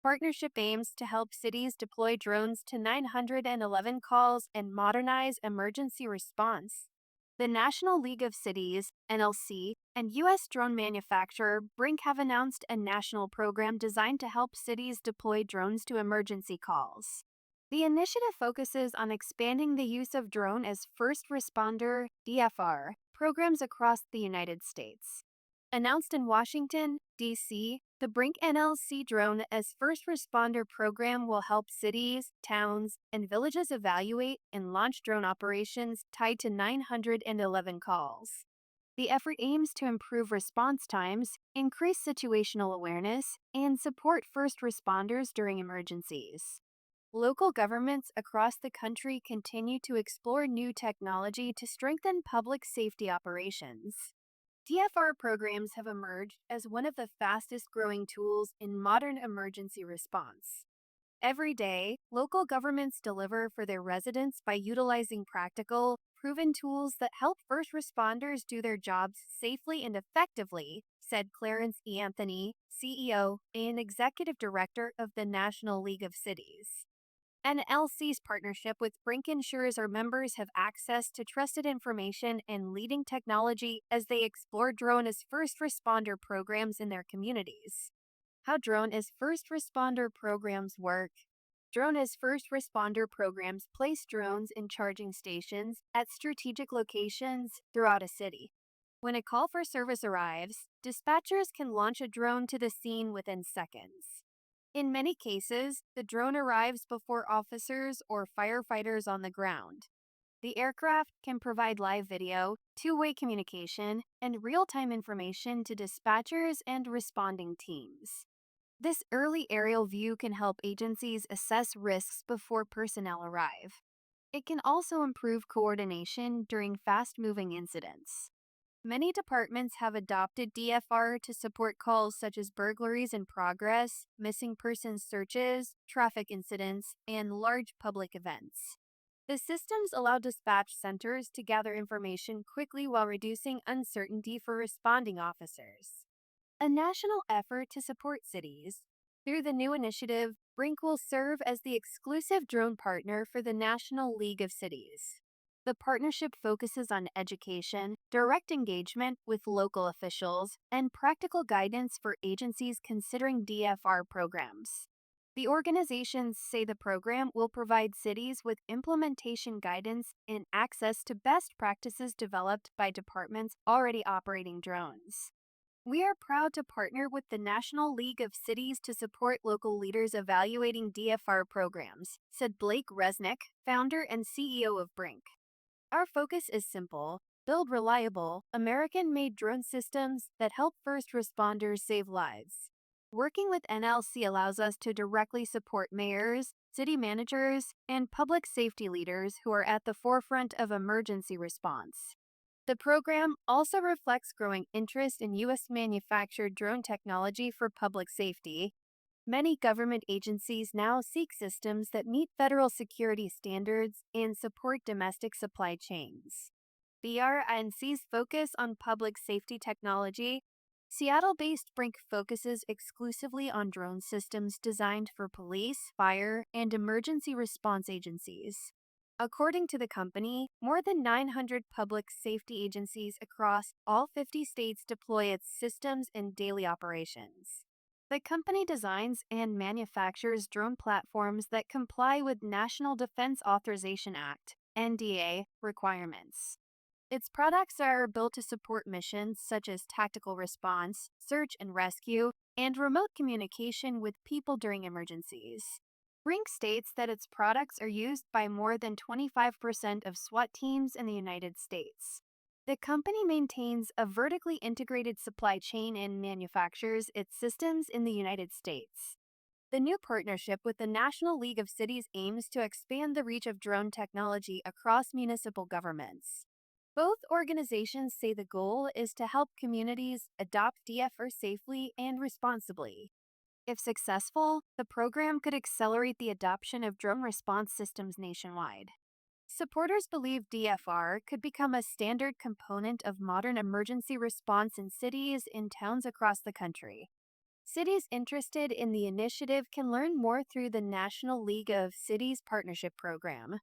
Partnership aims to help cities deploy drones to 911 calls and modernize emergency response. The National League of Cities, NLC, and U.S. drone manufacturer BRINC have announced a national program designed to help cities deploy drones to emergency calls. The initiative focuses on expanding the use of drone as first responder DFR programs across the United States. Announced in Washington, D.C., the BRINC NLC Drone as First Responder program will help cities, towns, and villages evaluate and launch drone operations tied to 911 calls. The effort aims to improve response times, increase situational awareness, and support first responders during emergencies. Local governments across the country continue to explore new technology to strengthen public safety operations. DFR programs have emerged as one of the fastest growing tools in modern emergency response. Every day, local governments deliver for their residents by utilizing practical, proven tools that help first responders do their jobs safely and effectively, said Clarence E. Anthony, CEO and Executive Director of the National League of Cities. NLC's partnership with BRINC ensures our members have access to trusted information and leading technology as they explore drone as first responder programs in their communities. How drone as first responder programs work. Drone as first responder programs place drones in charging stations at strategic locations throughout a city. When a call for service arrives, dispatchers can launch a drone to the scene within seconds. In many cases, the drone arrives before officers or firefighters on the ground. The aircraft can provide live video, two-way communication, and real-time information to dispatchers and responding teams. This early aerial view can help agencies assess risks before personnel arrive. It can also improve coordination during fast-moving incidents. Many departments have adopted DFR to support calls such as burglaries in progress, missing persons searches, traffic incidents, and large public events. The systems allow dispatch centers to gather information quickly while reducing uncertainty for responding officers. A national effort to support cities. Through the new initiative, BRINC will serve as the exclusive drone partner for the National League of Cities. The partnership focuses on education, direct engagement with local officials, and practical guidance for agencies considering DFR programs. The organizations say the program will provide cities with implementation guidance and access to best practices developed by departments already operating drones. We are proud to partner with the National League of Cities to support local leaders evaluating DFR programs, said Blake Resnick, founder and CEO of BRINC. Our focus is simple: build reliable, American-made drone systems that help first responders save lives. Working with NLC allows us to directly support mayors, city managers, and public safety leaders who are at the forefront of emergency response. The program also reflects growing interest in U.S. manufactured drone technology for public safety. Many government agencies now seek systems that meet federal security standards and support domestic supply chains. BRINC's focus on public safety technology. Seattle-based BRINC focuses exclusively on drone systems designed for police, fire, and emergency response agencies. According to the company, more than 900 public safety agencies across all 50 states deploy its systems in daily operations. The company designs and manufactures drone platforms that comply with National Defense Authorization Act (NDA) requirements. Its products are built to support missions such as tactical response, search and rescue, and remote communication with people during emergencies. BRINC states that its products are used by more than 25% of SWAT teams in the United States. The company maintains a vertically integrated supply chain and manufactures its systems in the United States. The new partnership with the National League of Cities aims to expand the reach of drone technology across municipal governments. Both organizations say the goal is to help communities adopt DFR safely and responsibly. If successful, the program could accelerate the adoption of drone response systems nationwide. Supporters believe DFR could become a standard component of modern emergency response in cities and towns across the country. Cities interested in the initiative can learn more through the National League of Cities Partnership Program.